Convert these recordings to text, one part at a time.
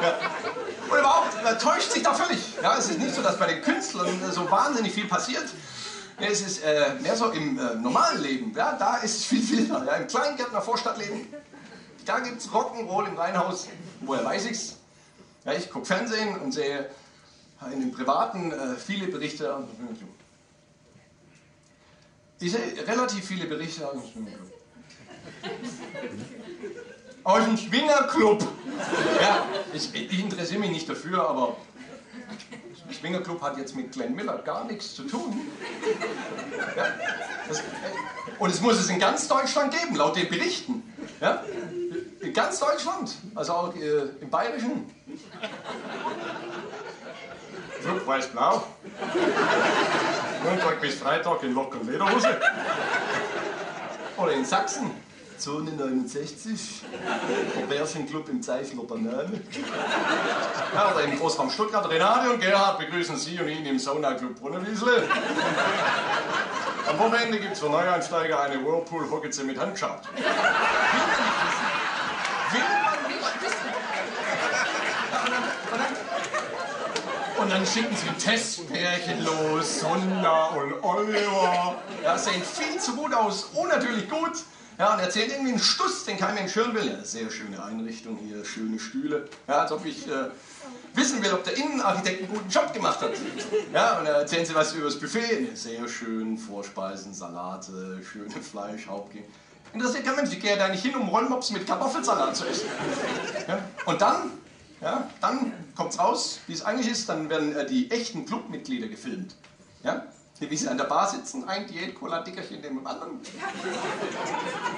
Ja. Und überhaupt, man täuscht sich da völlig. Ja, es ist nicht so, dass bei den Künstlern so wahnsinnig viel passiert. Ja, es ist mehr so im normalen Leben. Ja, da ist es viel wilder. Ja, im Kleingärtner Vorstadtleben, da gibt es Rock'n'Roll im Reihenhaus. Woher weiß ich's? Ja, ich gucke Fernsehen und sehe in den Privaten viele Berichte. Ich sehe relativ viele Berichte aus dem Swingerclub. Aus dem Swingerclub! Ja, ich interessiere mich nicht dafür, aber der Swingerclub hat jetzt mit Glenn Miller gar nichts zu tun. Ja, und es muss es in ganz Deutschland geben, laut den Berichten. Ja? In ganz Deutschland, also auch im Bayerischen. Club weiß-blau. Montag bis Freitag in Lock- und Lederhose. Oder in Sachsen. Zone 69. Der Bärchenclub im Zeichner Banane. Ja, oder im Großraum Stuttgart. Renate und Gerhard begrüßen Sie und ihn im Sauna-Club Brunnerwiesle. Am Wochenende gibt es für Neueinsteiger eine Whirlpool-Hockitze mit Handschaft. Und dann schicken sie Testpärchen los, Sonja und Oliver. Ja, sehen viel zu gut aus, unnatürlich gut. Ja, und erzählt irgendwie einen Stuss, den kein Mensch hören will. Ja, sehr schöne Einrichtung hier, schöne Stühle. Ja, als ob ich wissen will, ob der Innenarchitekt einen guten Job gemacht hat. Ja, und dann erzählen sie was über das Buffet. Sehr schön, Vorspeisen, Salate, schöne Fleisch, Hauptgänge. Interessiert kein Mensch, ich gehe da nicht hin, um Rollmops mit Kartoffelsalat zu essen. Ja, und dann kommt's raus, wie es eigentlich ist, dann werden die echten Clubmitglieder gefilmt. Ja? Wie sie an der Bar sitzen, ein Diät-Cola-Dickerchen neben dem anderen.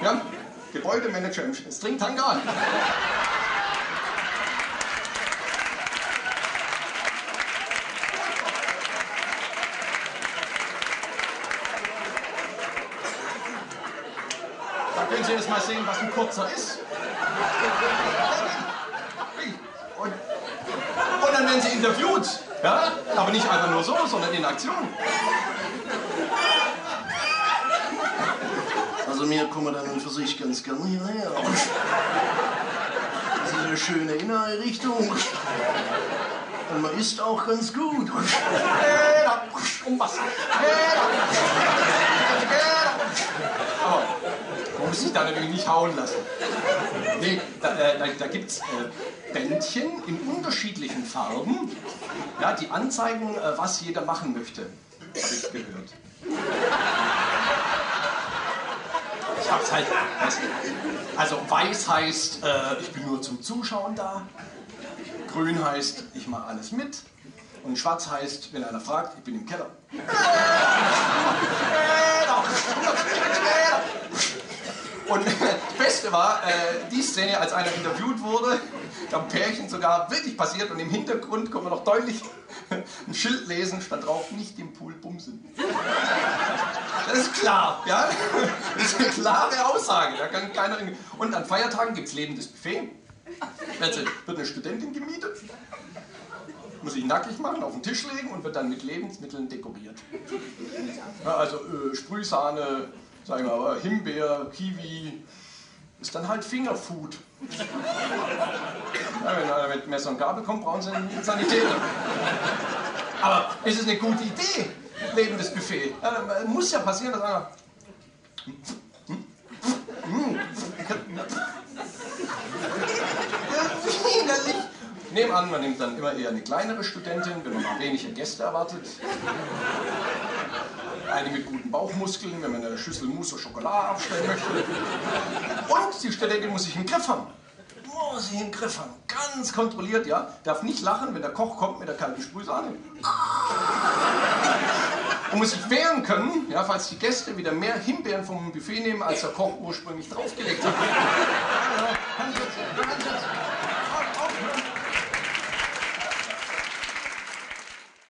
Ja? Gebäudemanager im Stringtanga. Da können Sie jetzt mal sehen, was ein kurzer ist. Und dann werden sie interviewt, ja? Aber nicht einfach nur so, sondern in Aktion. Also mir kommen dann und für sich ganz gerne hierher. Das ist eine schöne Inneneinrichtung. Und man isst auch ganz gut. Um was? Aber man muss sich da natürlich nicht hauen lassen. Nee, da gibt es Bändchen in unterschiedlichen Farben, ja, die anzeigen, was jeder machen möchte. Habe ich gehört. Ich hab's halt. Also weiß heißt, ich bin nur zum Zuschauen da. Grün heißt, ich mache alles mit. Und schwarz heißt, wenn einer fragt, ich bin im Keller. Und das Beste war, die Szene, als einer interviewt wurde, da ein Pärchen sogar wirklich passiert und im Hintergrund kann man noch deutlich ein Schild lesen, stand drauf, nicht im Pool bumsen. Das ist klar, ja? Das ist eine klare Aussage, da kann keiner... Und an Feiertagen gibt es lebendes Buffet. Also wird eine Studentin gemietet, muss sich nackig machen, auf den Tisch legen und wird dann mit Lebensmitteln dekoriert. Ja, also Sprühsahne, sagen wir aber Himbeer, Kiwi, ist dann halt Fingerfood. Ja, wenn einer mit Messer und Gabel kommt, brauchen sie einen Sanitäter. Aber es ist eine gute Idee, lebendes Buffet. Ja, muss ja passieren, dass einer... Nebenan, man nimmt dann immer eher eine kleinere Studentin, wenn man mal weniger Gäste erwartet. Eine mit guten Bauchmuskeln, wenn man eine Schüssel Mousse oder Schokolade aufstellen möchte. Und die Studentin muss sich im Griff haben. Muss sich im Griff haben. Ganz kontrolliert, ja. Darf nicht lachen, wenn der Koch kommt mit der kalten Sprühsahne. Und muss sich wehren können, ja, falls die Gäste wieder mehr Himbeeren vom Buffet nehmen, als der Koch ursprünglich draufgelegt hat. Ja, kann ich jetzt. Aufhören.